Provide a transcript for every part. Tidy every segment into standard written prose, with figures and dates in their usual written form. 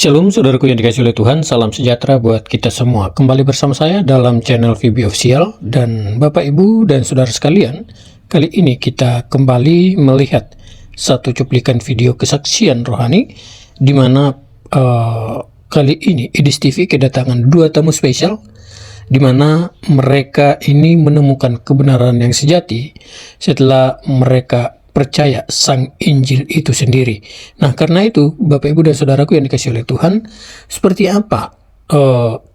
Shalom saudaraku yang dikasihi oleh Tuhan, salam sejahtera buat kita semua. Kembali bersama saya dalam channel VB Official dan Bapak Ibu dan saudara sekalian. Kali ini kita kembali melihat satu cuplikan video kesaksian rohani di mana kali ini Edis TV kedatangan dua tamu spesial di mana mereka ini menemukan kebenaran yang sejati setelah mereka percaya Sang Injil itu sendiri. Nah, karena itu, Bapak Ibu dan Saudaraku yang dikasihi oleh Tuhan, seperti apa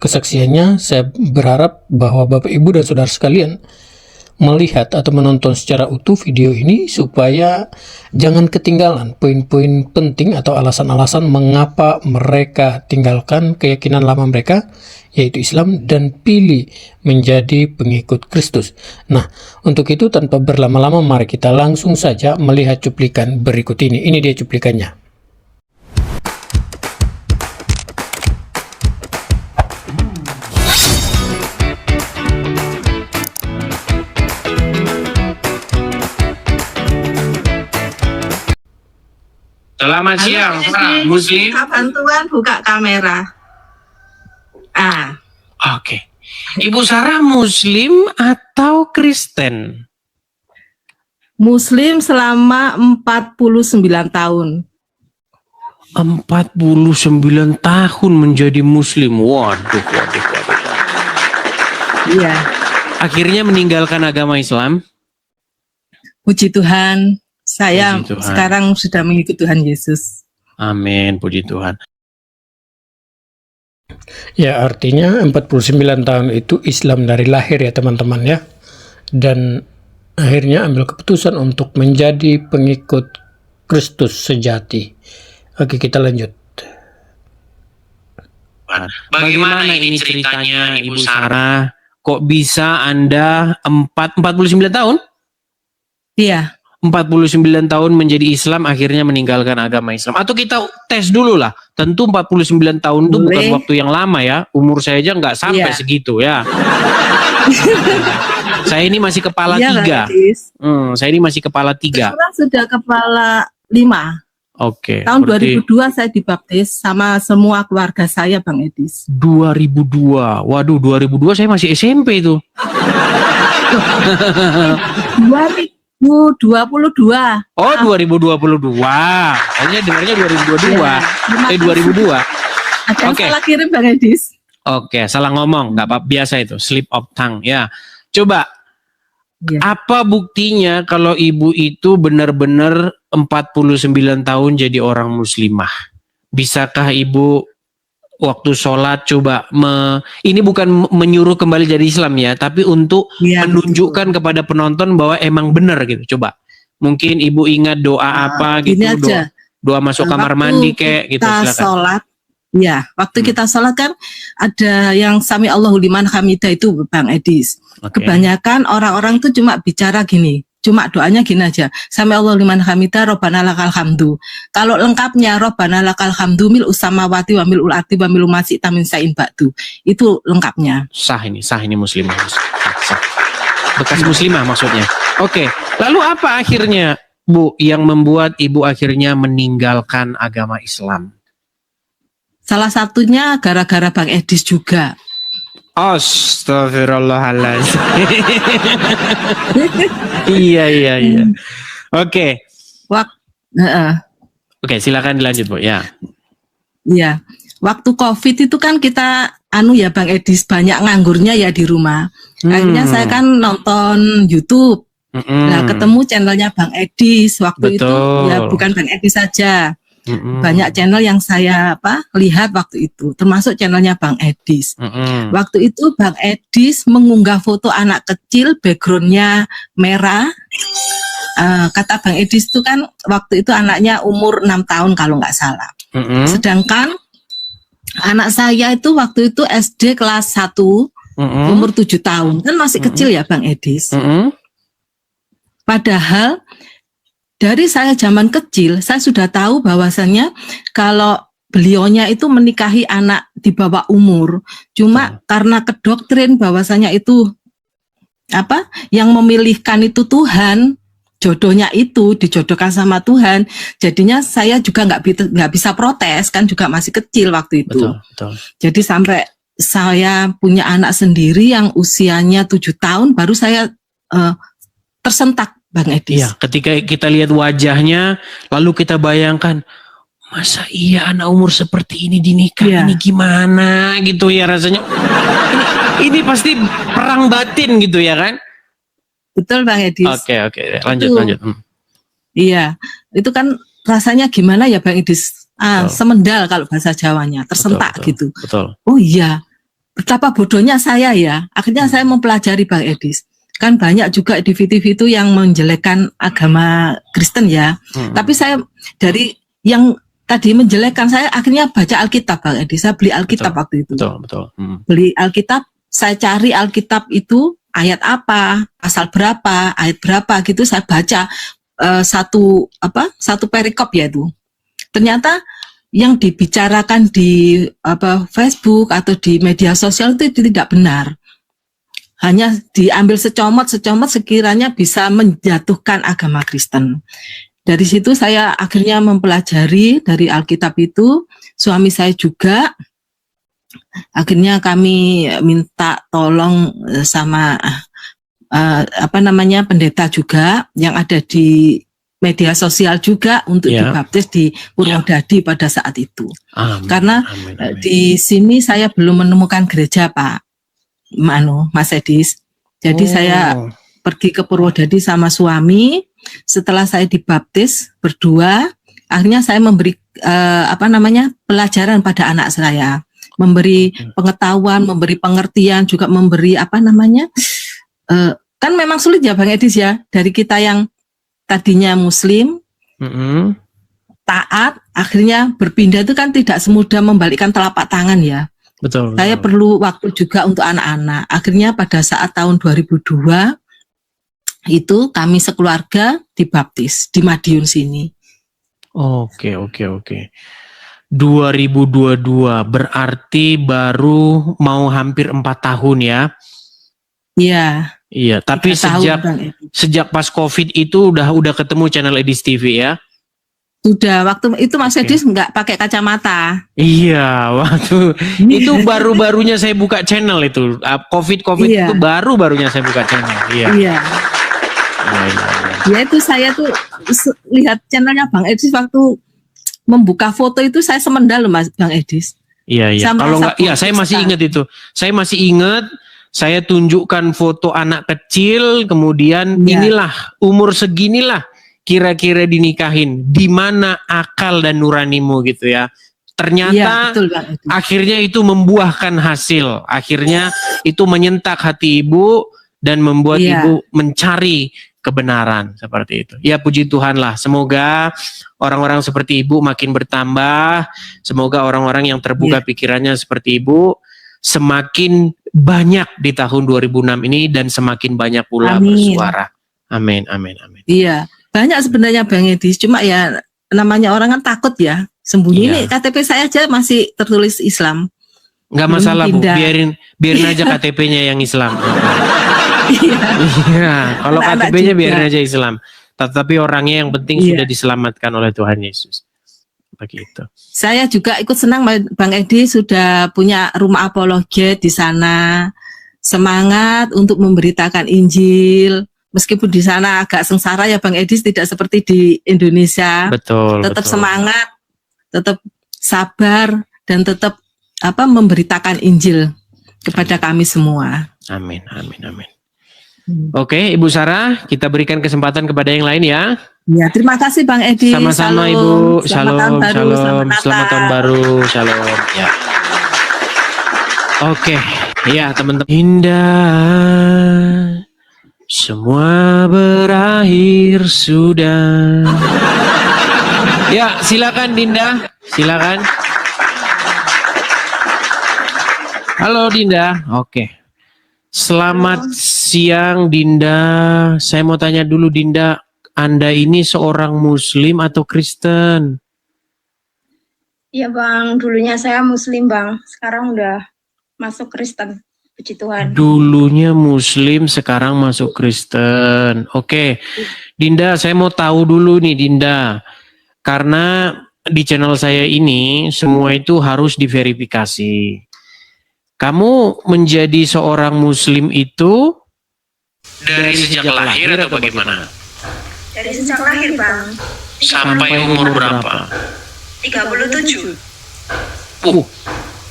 kesaksiannya? Saya berharap bahwa Bapak Ibu dan Saudara sekalian melihat atau menonton secara utuh video ini supaya jangan ketinggalan poin-poin penting atau alasan-alasan mengapa mereka tinggalkan keyakinan lama mereka, yaitu Islam, dan pilih menjadi pengikut Kristus. Nah, untuk itu tanpa berlama-lama mari kita langsung saja melihat cuplikan berikut ini. Ini dia cuplikannya. Selamat siang, Pak Muslim. Minta bantuan buka kamera. Oke. Ibu Sarah Muslim atau Kristen? Muslim selama 49 tahun. 49 tahun menjadi Muslim. Waduh. Iya. Akhirnya meninggalkan agama Islam. Puji Tuhan, saya Puji Tuhan. sekarang sudah mengikut Tuhan Yesus. Amin, puji Tuhan. Ya, artinya 49 tahun itu Islam dari lahir ya teman-teman ya. Dan akhirnya ambil keputusan untuk menjadi pengikut Kristus sejati. Oke, kita lanjut. Bagaimana ini ceritanya, Ibu Sarah? Kok bisa Anda 49 tahun? Iya. 49 tahun menjadi Islam, akhirnya meninggalkan agama Islam. Atau kita tes dulu lah. Tentu 49 tahun itu bukan waktu yang lama ya. Umur saya aja nggak sampai segitu ya. Saya ini masih kepala 3. Saya ini masih kepala 3. Sekarang sudah kepala 5. Oke. Tahun 2002 saya dibaptis sama semua keluarga saya, Bang Edis. 2002. Waduh, 2002 saya masih SMP itu. 2022. Oh, 2022. Hanya dengarnya 2022. 2002. Ada yang salah kirim, Bang Edis. Oke, salah ngomong, nggak apa-apa, biasa itu, slip of tongue ya. Coba, apa buktinya kalau ibu itu benar-benar 49 tahun jadi orang muslimah? Bisakah ibu waktu sholat coba ini bukan menyuruh kembali jadi Islam ya, tapi untuk menunjukkan kepada penonton bahwa emang benar gitu. Coba, mungkin ibu ingat doa apa gitu, doa masuk kamar mandi kayak gitu. Kita silakan. sholat. Ya, waktu kita sholat kan ada yang sami Allahu liman hamidah itu, Bang Edis. Kebanyakan orang-orang tuh cuma bicara gini, cuma doanya gini aja. Sami Allahu liman hamidah, Robbana lakal hamdu. Kalau lengkapnya Robbana lakal hamdu mil usamawati wa mil ulati wa mil masih tamin sain ba'du. Itu lengkapnya. Sah ini muslimah. Sah. Bekas muslimah maksudnya. Oke, lalu apa akhirnya, Bu, yang membuat ibu akhirnya meninggalkan agama Islam? Salah satunya gara-gara Bang Edis juga. Astagfirullahaladzim. Iya. Oke. Oke, silakan dilanjut, Bu. Ya. Iya. Waktu COVID itu kan kita Bang Edis banyak nganggurnya ya di rumah. Akhirnya saya kan nonton YouTube. Nah, ketemu channelnya Bang Edis waktu itu. Ya bukan Bang Edis saja. Banyak channel yang saya lihat waktu itu, termasuk channelnya Bang Edis. Waktu itu Bang Edis mengunggah foto anak kecil, backgroundnya merah. Kata Bang Edis itu kan waktu itu anaknya umur 6 tahun kalau nggak salah. Sedangkan anak saya itu waktu itu SD kelas 1, umur 7 tahun, kan masih kecil ya Bang Edis. Padahal dari saya zaman kecil, saya sudah tahu bahwasannya kalau beliaunya itu menikahi anak di bawah umur, cuma karena kedoktrin bahwasanya itu yang memilihkan itu Tuhan, jodohnya itu dijodohkan sama Tuhan, jadinya saya juga nggak bisa protes, kan juga masih kecil waktu itu. Betul. Jadi sampai saya punya anak sendiri yang usianya 7 tahun baru saya tersentak, Bang Edis. Iya, ketika kita lihat wajahnya, lalu kita bayangkan, masa iya anak umur seperti ini dinikah, ini gimana gitu ya rasanya. Ini pasti perang batin gitu ya kan? Betul Bang Edis. Oke, lanjut. Iya, itu kan rasanya gimana ya Bang Edis? Semendal kalau bahasa Jawanya, tersentak gitu. Betul. Oh iya, betapa bodohnya saya ya. Akhirnya saya mempelajari Bang Edis. Kan banyak juga di TV itu yang menjelekkan agama Kristen ya. Tapi saya dari yang tadi menjelekkan, saya akhirnya baca Alkitab Bang Edis. Saya beli Alkitab waktu itu. Betul. Beli Alkitab, saya cari Alkitab itu ayat apa, pasal berapa, ayat berapa gitu saya baca satu perikop ya itu. Ternyata yang dibicarakan di Facebook atau di media sosial itu tidak benar. Hanya diambil secomot sekiranya bisa menjatuhkan agama Kristen. Dari situ saya akhirnya mempelajari dari Alkitab itu, suami saya juga. Akhirnya kami minta tolong sama pendeta juga yang ada di media sosial juga untuk dibaptis di Purwodadi pada saat itu. Karena di sini saya belum menemukan gereja Pak Mas Edis. Jadi saya pergi ke Purwodadi sama suami. Setelah saya dibaptis berdua, akhirnya saya memberi pelajaran pada anak saya. Memberi pengetahuan, memberi pengertian, juga memberi kan memang sulit ya Bang Edis ya, dari kita yang tadinya Muslim, taat, akhirnya berpindah itu kan tidak semudah membalikkan telapak tangan ya. Betul. Saya perlu waktu juga untuk anak-anak. Akhirnya pada saat tahun 2002 itu kami sekeluarga dibaptis di Madiun sini. Oke. 2022 berarti baru mau hampir 4 tahun ya? Iya. Tapi sejak pas COVID itu udah ketemu channel Edis TV ya? Sudah, waktu itu Mas Edis nggak pakai kacamata. Iya, waktu itu baru-barunya saya buka channel itu. COVID itu baru-barunya saya buka channel. Iya. Ya itu saya tuh lihat channelnya Bang Edis waktu membuka foto itu saya semendal loh Bang Edis. Iya. Kalau nggak, saya masih ingat itu. Saya masih ingat. Saya tunjukkan foto anak kecil, kemudian inilah umur seginilah kira-kira dinikahin. Di mana akal dan nuranimu gitu ya. Ternyata betul, akhirnya itu membuahkan hasil. Akhirnya itu menyentak hati ibu dan membuat ibu mencari kebenaran seperti itu. Ya puji Tuhan lah. Semoga orang-orang seperti ibu makin bertambah. Semoga orang-orang yang terbuka pikirannya seperti ibu semakin banyak di tahun 2006 ini dan semakin banyak pula bersuara. Amin. Iya, banyak sebenarnya Bang Edis. Cuma ya namanya orang kan takut ya. Sembunyi ini KTP saya aja masih tertulis Islam. Enggak masalah Bu, biarin aja KTP-nya yang Islam. Iya, kalau KTP-nya biarin aja Islam. Tetapi orangnya yang penting sudah diselamatkan oleh Tuhan Yesus. Begitu. Saya juga ikut senang Bang Edi sudah punya rumah apologet di sana. Semangat untuk memberitakan Injil. Meskipun di sana agak sengsara ya Bang Edi, tidak seperti di Indonesia. Betul. Tetap semangat, tetap sabar dan tetap memberitakan Injil kepada kami semua. Amin. Oke, Ibu Sarah, kita berikan kesempatan kepada yang lain ya. Ya, terima kasih Bang Edi. Sama-sama Ibu. Shalom. Selamat tahun baru. Shalom. Ya. Oke, ya teman-teman. Indah, semua berakhir sudah. Ya, silakan Dinda. Silakan. Halo Dinda. Oke. Selamat siang Dinda. Saya mau tanya dulu Dinda, Anda ini seorang Muslim atau Kristen? Iya Bang, dulunya saya Muslim Bang, sekarang udah masuk Kristen. Puji Tuhan. Dulunya Muslim, sekarang masuk Kristen. Oke, Dinda, saya mau tahu dulu nih, Dinda. Karena di channel saya ini semua itu harus diverifikasi. Kamu menjadi seorang Muslim itu dari sejak lahir atau bagaimana? Dari sejak lahir, Bang. Sampai umur berapa? 37.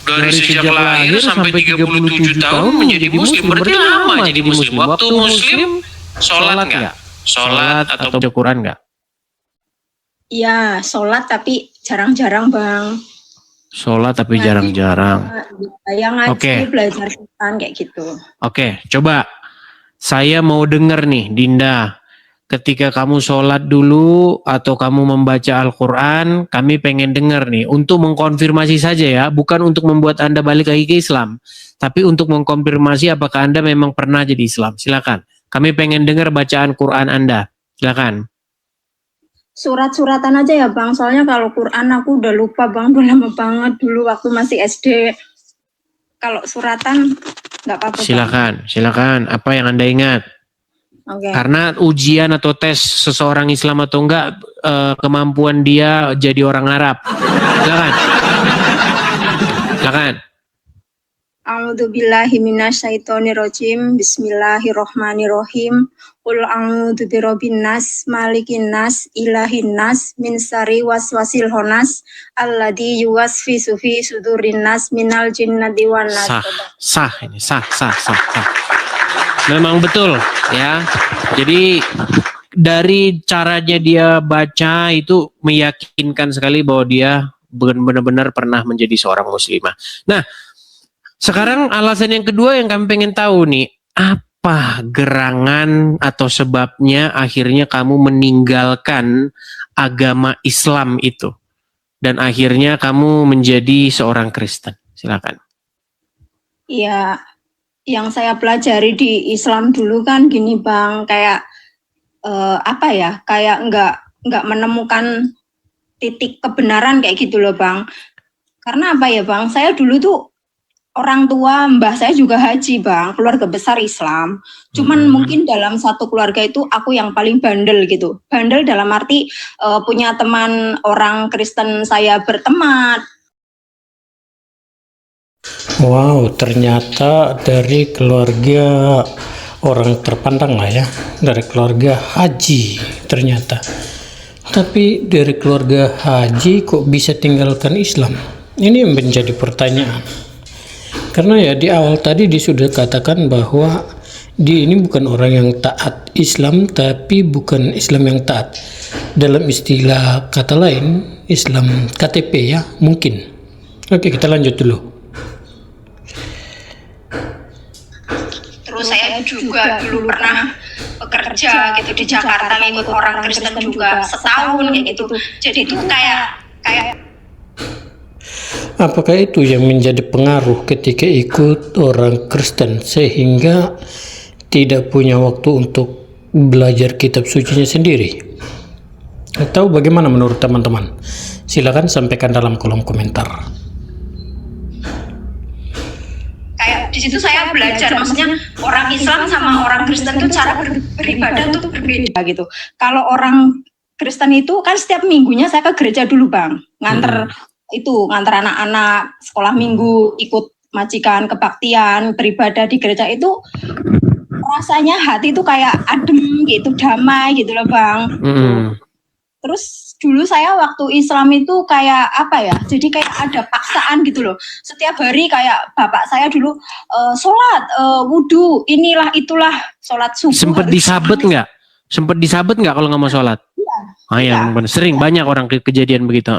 Dari sejak lahir sampai 37 tahun menjadi Muslim. Berarti lama jadi Muslim. Waktu Muslim, sholat nggak? Sholat atau baca Quran nggak? Iya, sholat tapi jarang-jarang, Bang. Sholat tapi jarang-jarang. Yang ngaji, Oke. belajar Quran kayak gitu. Oke, coba. Saya mau denger nih, Dinda. Ketika kamu sholat dulu atau kamu membaca Al-Quran, kami pengen denger nih. Untuk mengkonfirmasi saja ya, bukan untuk membuat Anda balik lagi ke Islam. Tapi untuk mengkonfirmasi apakah Anda memang pernah jadi Islam. Silakan. Kami pengen dengar bacaan Quran Anda. Silakan. Surat-suratan aja ya, Bang. Soalnya kalau Quran aku udah lupa, Bang. Udah lama banget dulu waktu masih SD. Kalau suratan nggak apa-apa, Bang. Silakan. Apa yang Anda ingat? Oke. Karena ujian atau tes seseorang Islam atau enggak, kemampuan dia jadi orang Arab. Silakan. A'udzubillahi minasyaitonirrajim. Bismillahirrahmanirrahim. Qul a'udzu birabbin nas, malikin nas, ilahin nas, min syarri waswasil khannas, alladzi yuwaswisu fi sudurin nas minal jinnati wan nas. Sah. Memang betul ya. Jadi dari caranya dia baca itu meyakinkan sekali bahwa dia benar-benar pernah menjadi seorang muslimah. Nah, sekarang alasan yang kedua yang kami pengen tahu nih, apa gerangan atau sebabnya akhirnya kamu meninggalkan agama Islam itu dan akhirnya kamu menjadi seorang Kristen? Silakan. Iya, yang saya pelajari di Islam dulu kan gini, Bang, kayak kayak nggak menemukan titik kebenaran kayak gitu loh, Bang. Karena apa ya, Bang? Saya dulu tuh orang tua, mbah saya juga haji, Bang, keluarga besar Islam. Cuman mungkin dalam satu keluarga itu aku yang paling bandel gitu. Bandel dalam arti punya teman orang Kristen saya berteman. Wow, ternyata dari keluarga orang terpandang lah ya, dari keluarga haji ternyata. Tapi dari keluarga haji kok bisa tinggalkan Islam? Ini yang menjadi pertanyaan. Karena ya di awal tadi sudah katakan bahwa dia ini bukan orang yang taat Islam, tapi bukan Islam yang taat. Dalam istilah kata lain, Islam KTP ya, mungkin. Oke, kita lanjut dulu. Terus saya juga dulu pernah bekerja gitu di Jakarta, ngikut orang Kristen juga setahun kayak gitu. Jadi itu kayak Apakah itu yang menjadi pengaruh ketika ikut orang Kristen sehingga tidak punya waktu untuk belajar kitab sucinya sendiri? Atau bagaimana menurut teman-teman? Silakan sampaikan dalam kolom komentar. kayak di situ saya belajar, maksudnya orang Islam sama orang Kristen itu cara beribadah tuh berbeda gitu. Kalau orang Kristen itu kan setiap minggunya saya ke gereja dulu, Bang, nganter anak-anak sekolah minggu, ikut majikan, kebaktian, beribadah di gereja itu rasanya hati itu kayak adem gitu, damai gitu loh, Bang. Terus dulu saya waktu Islam itu kayak apa ya, jadi kayak ada paksaan gitu loh. Setiap hari kayak bapak saya dulu sholat, wudhu, inilah itulah, sholat subuh. Sempet disabet nggak? Kalau nggak mau sholat? Iya. Sering banyak orang kejadian begitu.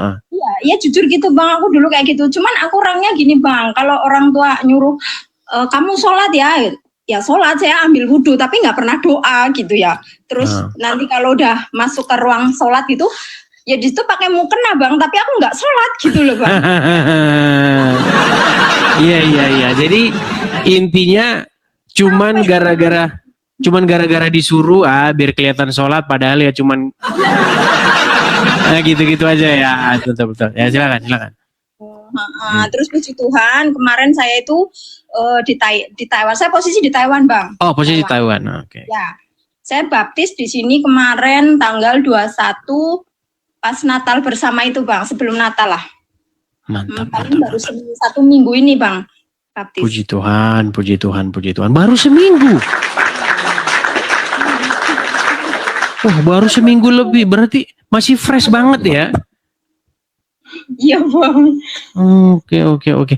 Iya jujur gitu, Bang, aku dulu kayak gitu. Cuman aku orangnya gini, Bang, kalau orang tua nyuruh kamu sholat ya sholat, saya ambil wudhu, tapi nggak pernah doa gitu ya. Terus nanti kalau udah masuk ke ruang sholat gitu, ya di situ pakai mukena, Bang, tapi aku nggak sholat gitu loh, Bang. Iya. Jadi intinya cuman gara-gara disuruh biar kelihatan sholat, padahal ya cuman gitu-gitu aja ya. Betul. Ya silakan. Terus puji Tuhan kemarin saya itu di Taiwan. Saya posisi di Taiwan, Bang. Oh, posisi Taiwan. Oke. Ya. Saya baptis di sini kemarin tanggal 21 pas Natal bersama itu, Bang, sebelum Natal lah. Mantap, Paling mantap. baru 1 minggu ini, Bang, baptis. Puji Tuhan, puji Tuhan, puji Tuhan. Baru seminggu. Wah, baru seminggu lebih. Berarti masih fresh banget ya. Iya, Bang. Oke.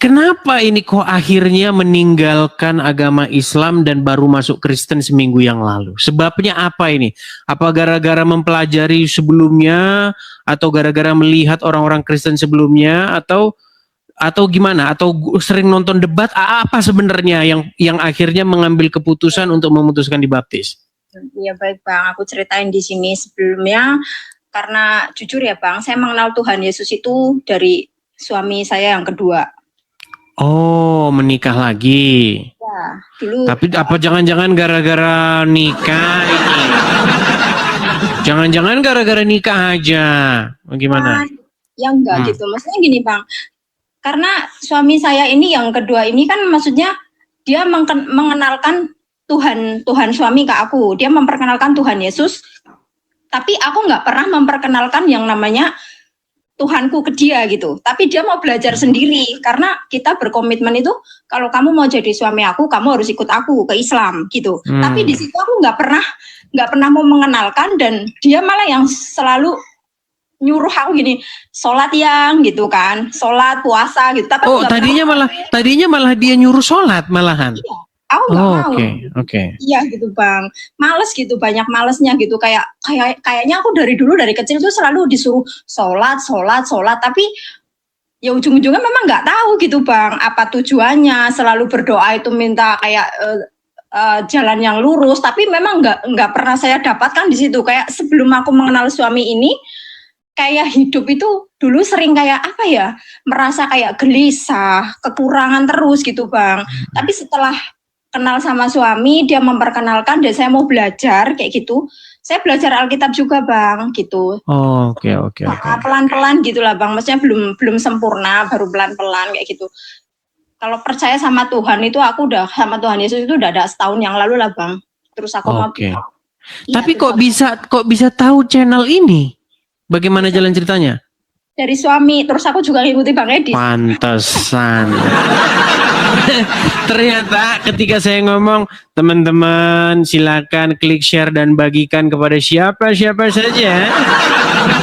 Kenapa ini kok akhirnya meninggalkan agama Islam dan baru masuk Kristen seminggu yang lalu? Sebabnya apa ini? Apa gara-gara mempelajari sebelumnya, atau gara-gara melihat orang-orang Kristen sebelumnya, atau gimana? Atau sering nonton debat? Apa sebenarnya yang akhirnya mengambil keputusan untuk memutuskan dibaptis? Iya, baik, Bang. Aku ceritain di sini sebelumnya karena jujur ya, Bang, saya mengenal Tuhan Yesus itu dari suami saya yang kedua. Oh, menikah lagi. Ya, dulu. Tapi apa jangan-jangan gara-gara nikah ini? Jangan-jangan gara-gara nikah aja? Bagaimana? Ya enggak gitu. Maksudnya gini, Bang. Karena suami saya ini yang kedua ini kan maksudnya dia mengenalkan Tuhan suami ke aku. Dia memperkenalkan Tuhan Yesus. Tapi aku nggak pernah memperkenalkan yang namanya Tuhanku ke dia gitu. Tapi dia mau belajar sendiri karena kita berkomitmen itu kalau kamu mau jadi suami aku, kamu harus ikut aku ke Islam gitu. Tapi di situ aku nggak pernah mau mengenalkan dan dia malah yang selalu nyuruh aku gini, sholat yang gitu kan, sholat puasa gitu. Tapi tadinya malah dia nyuruh sholat malahan. Iya. Aku nggak mau. Oke. Iya gitu, Bang. Males gitu, banyak malesnya gitu. Kayaknya aku dari kecil tuh selalu disuruh sholat. Tapi ya ujung-ujungnya memang nggak tahu gitu, Bang. Apa tujuannya? Selalu berdoa itu minta kayak jalan yang lurus. Tapi memang nggak pernah saya dapatkan di situ. Kayak sebelum aku mengenal suami ini, kayak hidup itu dulu sering kayak apa ya? Merasa kayak gelisah, kekurangan terus gitu, Bang. Tapi setelah kenal sama suami, dia memperkenalkan dan saya mau belajar kayak gitu. Saya belajar Alkitab juga, Bang, gitu. Oke. Pelan-pelan gitulah, Bang. Maksudnya belum sempurna, baru pelan-pelan kayak gitu. Kalau percaya sama Tuhan itu aku udah sama Tuhan Yesus itu udah ada setahun yang lalu lah, Bang. Terus aku mau. Tapi kok bisa tahu channel ini? Bagaimana jalan ceritanya? Dari suami, terus aku juga ngikuti Bang Edi. Pantesan. Ternyata ketika saya ngomong, teman-teman silakan klik share dan bagikan kepada siapa saja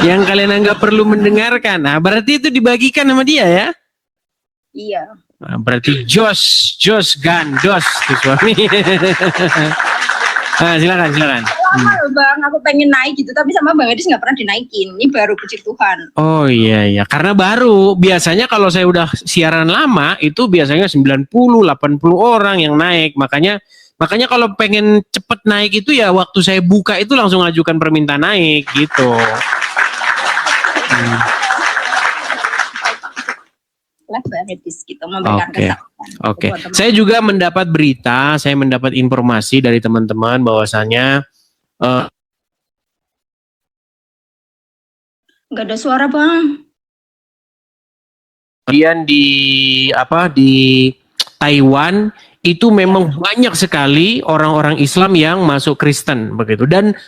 yang kalian anggap perlu mendengarkan. Nah, berarti itu dibagikan sama dia ya? Iya. Nah, berarti Jos gandos tuh suami. Nah, silakan. Lama loh, Bang, aku pengen naik gitu, tapi sama Bang Edis nggak pernah dinaikin. Ini baru puji Tuhan. Oh iya, karena baru. Biasanya kalau saya udah siaran lama, itu biasanya 90-80 orang yang naik. Makanya kalau pengen cepet naik itu ya waktu saya buka itu langsung ajukan permintaan naik gitu. Oke. Saya juga mendapat berita, saya mendapat informasi dari teman-teman bahwasanya nggak ada suara, Bang. Kemudian di Taiwan itu memang banyak sekali orang-orang Islam yang masuk Kristen begitu. Dan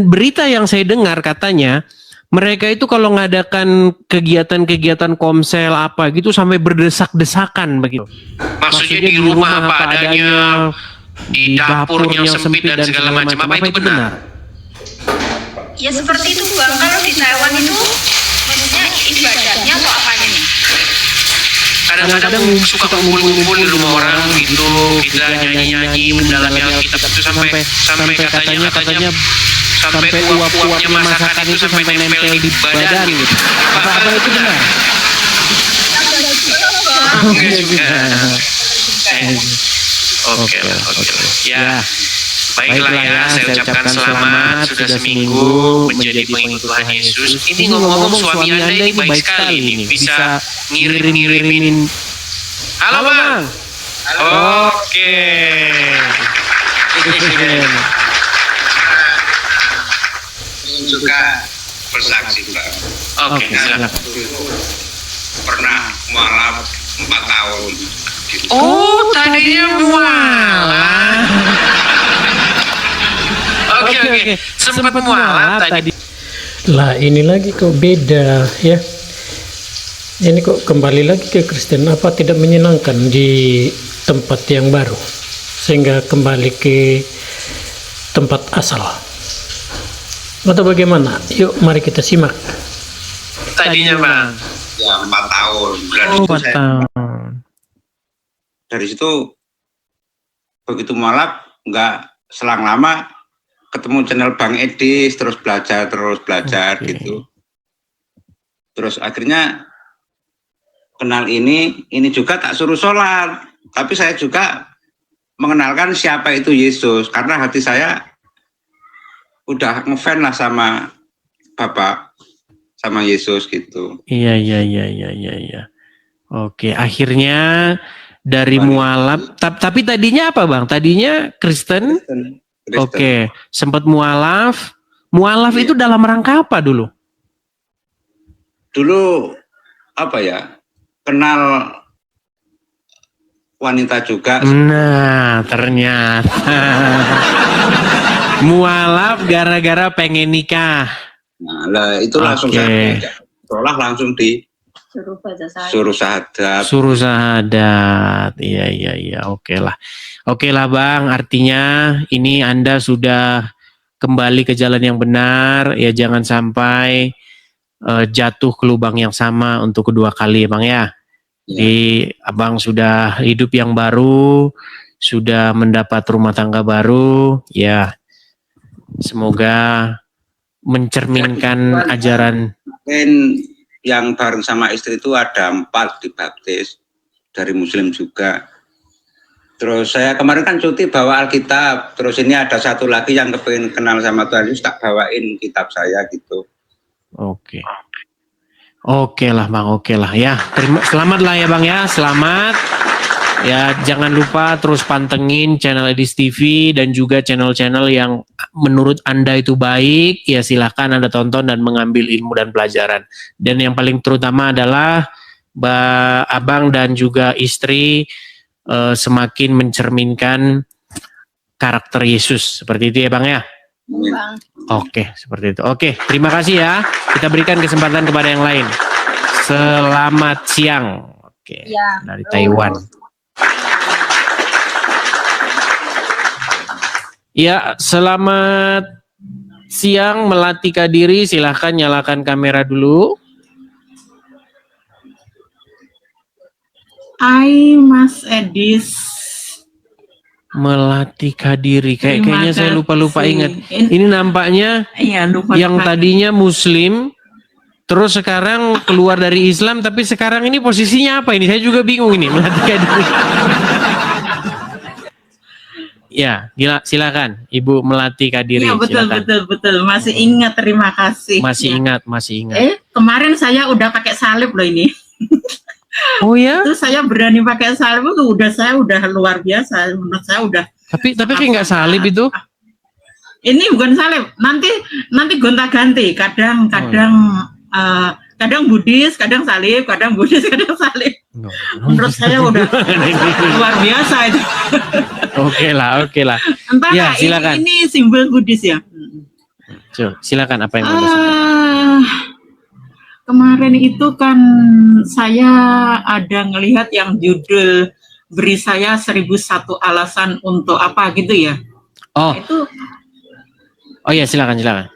berita yang saya dengar katanya mereka itu kalau ngadakan kegiatan-kegiatan komsel apa gitu sampai berdesak-desakan begitu. Maksudnya di rumah apa adanya, di dapur yang sempit dan segala macam. Apa itu benar? Ya seperti itu, Bang. Kalau di Taiwan itu maksudnya ibadahnya atau apanya nih? Kadang-kadang suka ngumpul-ngumpul di rumah orang gitu, kita nyanyi-nyanyi mendalami Alkitab itu sampai katanya sampai uap-uapnya masakan itu sampai nempel di badan gitu. Apa itu benar? Oke. Ya. Baiklah ya, saya ucapkan selamat sudah seminggu menjadi pengikut Tuhan Yesus. Ini ngomong-ngomong suami Anda ini baik sekali nih, bisa ngirim-ngirimin. Halo Bang. Oke. Suka bersaksi, Bang. Oke, silakan. pernah mualaf 4 tahun. Gitu. Oh, tadinya mualaf. Oke. Sempat mualaf tadi. Lah ini lagi kok beda ya. Ini kok kembali lagi ke Kristen. Apa tidak menyenangkan di tempat yang baru sehingga kembali ke tempat asal? Atau bagaimana? Yuk mari kita simak. Tadinya Bang. Ya 4 tahun. Bulan Oh, itu 4 saya tahun. dari situ begitu mualaf nggak selang lama ketemu channel Bang Edis, terus belajar Oke. gitu. Terus akhirnya kenal ini juga tak suruh sholat, tapi saya juga mengenalkan siapa itu Yesus karena hati saya udah ngefans lah sama Bapak, sama Yesus gitu. Iya. Oke, akhirnya dari Kembali. mualaf, tapi tadinya apa Bang? Tadinya Kristen. Kristen. Oke, sempat mualaf. Mualaf Iya. itu dalam rangka apa dulu? Dulu apa ya? Kenal wanita juga. Nah, ternyata mualaf gara-gara pengen nikah. Nah, lah itu langsung Oke. saya ajak. Seolah langsung suruh syahadat. Suruh syahadat. Iya. Oke lah Bang, artinya ini Anda sudah kembali ke jalan yang benar, ya jangan sampai jatuh ke lubang yang sama untuk kedua kali ya Bang ya. Jadi Abang sudah hidup yang baru, sudah mendapat rumah tangga baru, ya semoga mencerminkan ajaran. Mungkin yang bareng sama istri itu ada 4 dibaptis dari Muslim juga. Terus saya kemarin kan cuti bawa Alkitab. Terus ini ada satu lagi yang kepengen kenal sama Tuhan Yesus, tak bawain kitab saya gitu. Oke lah Bang, oke lah ya. Selamat lah ya Bang ya, selamat. Ya jangan lupa terus pantengin channel Edis TV dan juga channel-channel yang menurut Anda itu baik. Ya silahkan Anda tonton dan mengambil ilmu dan pelajaran. Dan yang paling terutama adalah Abang dan juga istri semakin mencerminkan karakter Yesus. Seperti itu ya Bang ya. Bang. Oke, seperti itu. Oke, terima kasih ya. Kita berikan kesempatan kepada yang lain. Selamat siang. Oke, Ya. dari Taiwan. Ya, selamat siang Melati Kadiri. Silahkan nyalakan kamera dulu. Hai Mas Edis. Melati Kadiri. Terima Kayaknya saya lupa kasih. ingat. Ini nampaknya Iya, lupa. yang tadinya Muslim, terus sekarang keluar dari Islam, tapi sekarang ini posisinya apa ini? Saya juga bingung ini. Melati Kadiri. Ya, silakan Ibu Melati Kadiri. Iya, Silakan. betul. Masih ingat, terima kasih. Masih Ya. ingat. Kemarin saya udah pakai salib loh ini. Oh ya? Itu saya berani pakai salib itu saya udah luar biasa. Menurut saya udah. Tapi kayak nggak salib itu? Ini bukan salib. Nanti gonta-ganti. Kadang Buddhis, kadang salib, kadang Buddhis, kadang salib. Menurut saya udah luar biasa itu. Oke lah. Entah Ya, silakan. ini simbol Buddhis ya. Silakan apa yang Anda suka? Kemarin itu kan saya ada ngelihat yang judul beri saya 1001 alasan untuk apa gitu ya. Oh ya, silakan.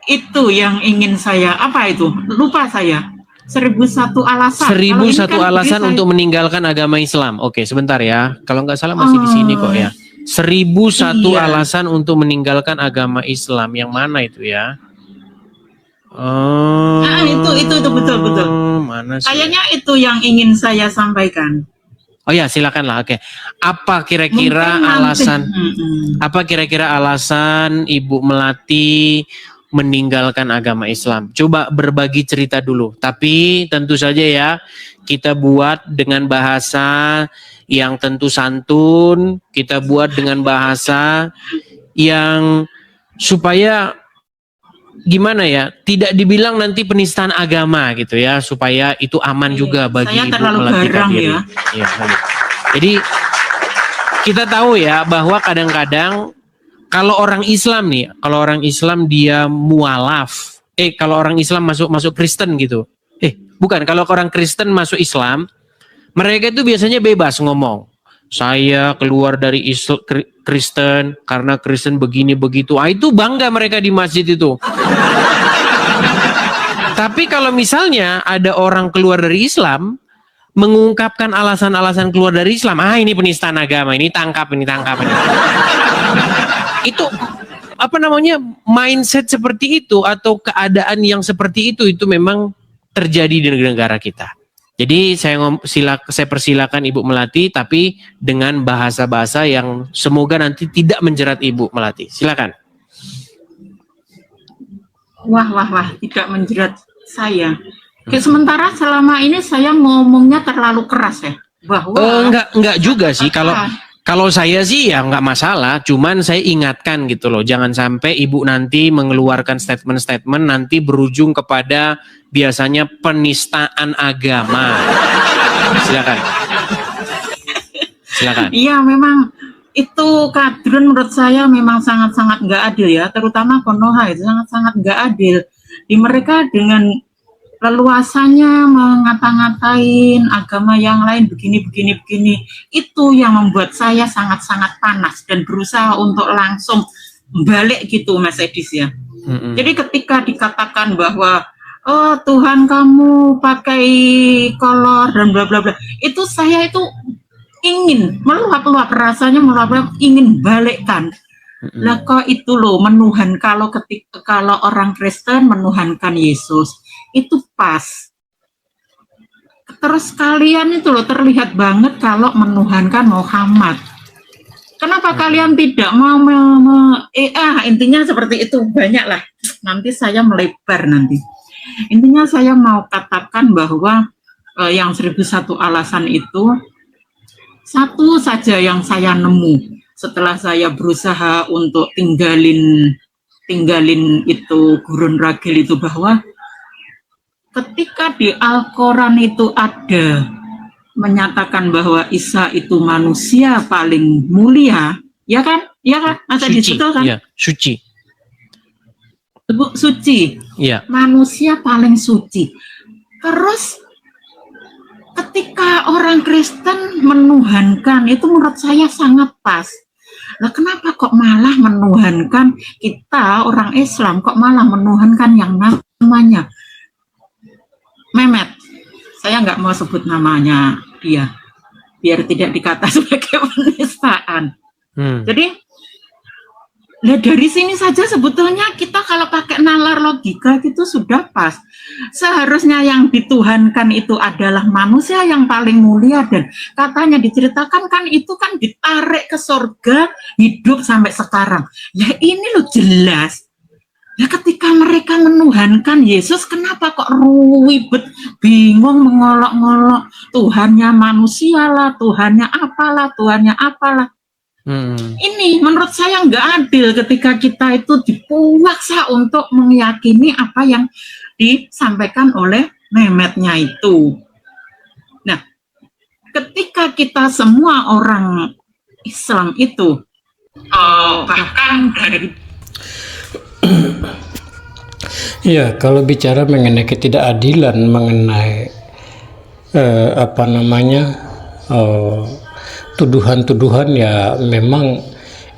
Itu yang ingin saya apa itu? Lupa saya. 1001 alasan. 1001 alasan untuk meninggalkan agama Islam. Oke, sebentar ya. Kalau nggak salah masih di sini kok ya. 1001 Iya. alasan untuk meninggalkan agama Islam. Yang mana itu ya? Itu betul. Mana sih? Kayaknya itu yang ingin saya sampaikan. Oh ya, silakanlah. Oke. Apa kira-kira Mungkin nanti- alasan? Apa kira-kira alasan Ibu Melati meninggalkan agama Islam? Coba berbagi cerita dulu. Tapi tentu saja ya, kita buat dengan bahasa yang tentu santun, kita buat dengan bahasa yang supaya gimana ya, tidak dibilang nanti penistaan agama gitu ya, supaya itu aman juga bagi Saya Ibu terlalu Melati garang Kadiri. ya. Iya, baik. Jadi kita tahu ya bahwa kadang-kadang kalau orang Islam nih, kalau orang Islam dia mualaf, kalau orang Islam masuk Kristen gitu, bukan, kalau orang Kristen masuk Islam, mereka itu biasanya bebas ngomong. Saya keluar dari Kristen karena Kristen begini begitu. Itu bangga mereka di masjid itu. Tapi kalau misalnya ada orang keluar dari Islam mengungkapkan alasan-alasan keluar dari Islam, ini penistaan agama, ini tangkap. Itu apa namanya, mindset seperti itu atau keadaan yang seperti itu memang terjadi di negara kita. Jadi saya persilakan Ibu Melati, tapi dengan bahasa-bahasa yang semoga nanti tidak menjerat Ibu Melati. Silakan. Wah, tidak menjerat saya. Sementara selama ini saya ngomongnya terlalu keras ya, bahwa enggak juga sih. Kalau saya sih ya nggak masalah, cuman saya ingatkan gitu loh, jangan sampai Ibu nanti mengeluarkan statement-statement nanti berujung kepada biasanya penistaan agama. Silakan. Iya, memang itu kadrun menurut saya memang sangat-sangat nggak adil ya, terutama Konoha itu sangat-sangat nggak adil. Di mereka dengan leluasannya mengata-ngatain agama yang lain begini. Itu yang membuat saya sangat-sangat panas dan berusaha untuk langsung balik gitu, Mas Edis ya. Jadi ketika dikatakan bahwa Tuhan kamu pakai kolor dan bla bla bla, itu saya itu ingin meluap-luap, rasanya meluap-luap, ingin balikkan. Lah kok itu loh menuhan, kalau orang Kristen menuhankan Yesus itu pas. Terus kalian itu loh terlihat banget kalau menuhankan Muhammad. Kenapa kalian tidak mau intinya seperti itu, banyak lah. Nanti saya melebar nanti. Intinya saya mau katakan bahwa yang 1001 alasan itu satu saja yang saya nemu setelah saya berusaha untuk tinggalin itu gurun ragil itu, bahwa ketika di Al-Quran itu ada menyatakan bahwa Isa itu manusia paling mulia, ya kan? Ya kan? Ada di situ kan? Ya, suci. Suci. Ya. Manusia paling suci. Terus ketika orang Kristen menuhankan, itu menurut saya sangat pas. Nah, kenapa kok malah menuhankan kita orang Islam, kok malah menuhankan yang namanya Mehmet? Saya nggak mau sebut namanya dia, biar tidak dikata sebagai penistaan. Jadi, dari sini saja sebetulnya kita kalau pakai nalar logika gitu sudah pas. Seharusnya yang dituhankan itu adalah manusia yang paling mulia, dan katanya diceritakan kan itu kan ditarik ke surga, hidup sampai sekarang. Ya ini loh jelas. Ya ketika mereka menuhankan Yesus, kenapa kok ribet, bingung, mengolok-ngolok Tuhannya manusia lah, Tuhannya apalah. Ini menurut saya nggak adil ketika kita itu dipaksa untuk meyakini apa yang disampaikan oleh Mehmetnya itu. Nah, ketika kita semua orang Islam itu bahkan dari ya, kalau bicara mengenai ketidakadilan mengenai tuduhan-tuduhan, ya memang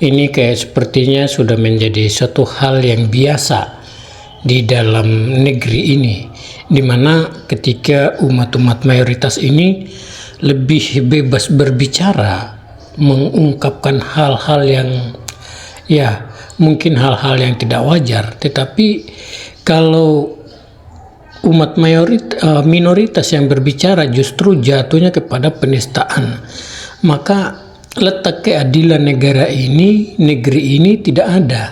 ini kayak sepertinya sudah menjadi satu hal yang biasa di dalam negeri ini, dimana ketika umat-umat mayoritas ini lebih bebas berbicara, mengungkapkan hal-hal yang ya mungkin hal-hal yang tidak wajar, tetapi kalau umat minoritas yang berbicara justru jatuhnya kepada penistaan, maka letak keadilan negeri ini tidak ada,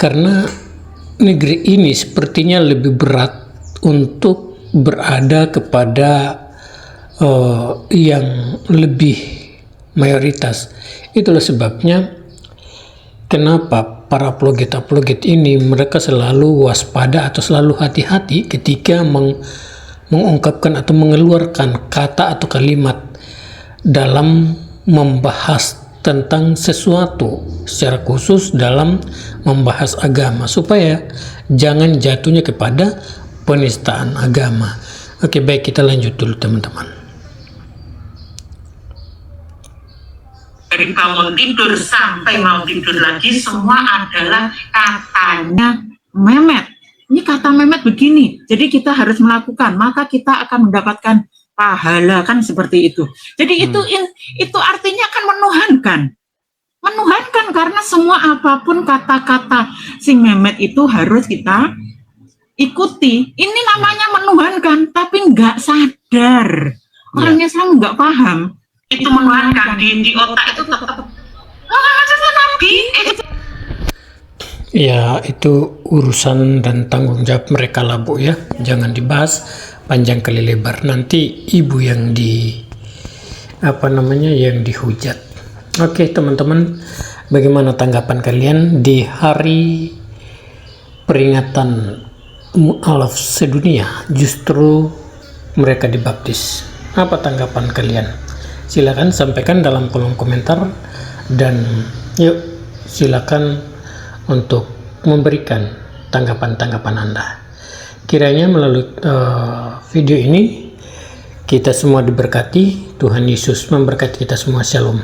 karena negeri ini sepertinya lebih berat untuk berada kepada yang lebih mayoritas. Itulah sebabnya kenapa para apologet ini mereka selalu waspada atau selalu hati-hati ketika mengungkapkan atau mengeluarkan kata atau kalimat dalam membahas tentang sesuatu, secara khusus dalam membahas agama, supaya jangan jatuhnya kepada penistaan agama. Oke, baik, kita lanjut dulu teman-teman. Dari bangun tidur sampai mau tidur lagi semua adalah katanya Mehmet. Ini kata Mehmet begini, jadi kita harus melakukan, maka kita akan mendapatkan pahala, kan seperti itu. Jadi itu artinya kan menuhankan karena semua apapun kata-kata si Mehmet itu harus kita ikuti. Ini namanya menuhankan, tapi nggak sadar. Orangnya selalu nggak paham. Itu menuhankan di otak itu tetap Nabi. Ya, itu urusan dan tanggung jawab mereka lah, Bu, ya. Jangan dibahas panjang kali lebar. Nanti ibu yang yang dihujat. Oke, teman-teman, bagaimana tanggapan kalian di hari peringatan mu'alaf sedunia justru mereka dibaptis? Apa tanggapan kalian? Silakan sampaikan dalam kolom komentar, dan yuk silakan untuk memberikan tanggapan-tanggapan Anda. Kiranya melalui video ini kita semua diberkati, Tuhan Yesus memberkati kita semua. Shalom.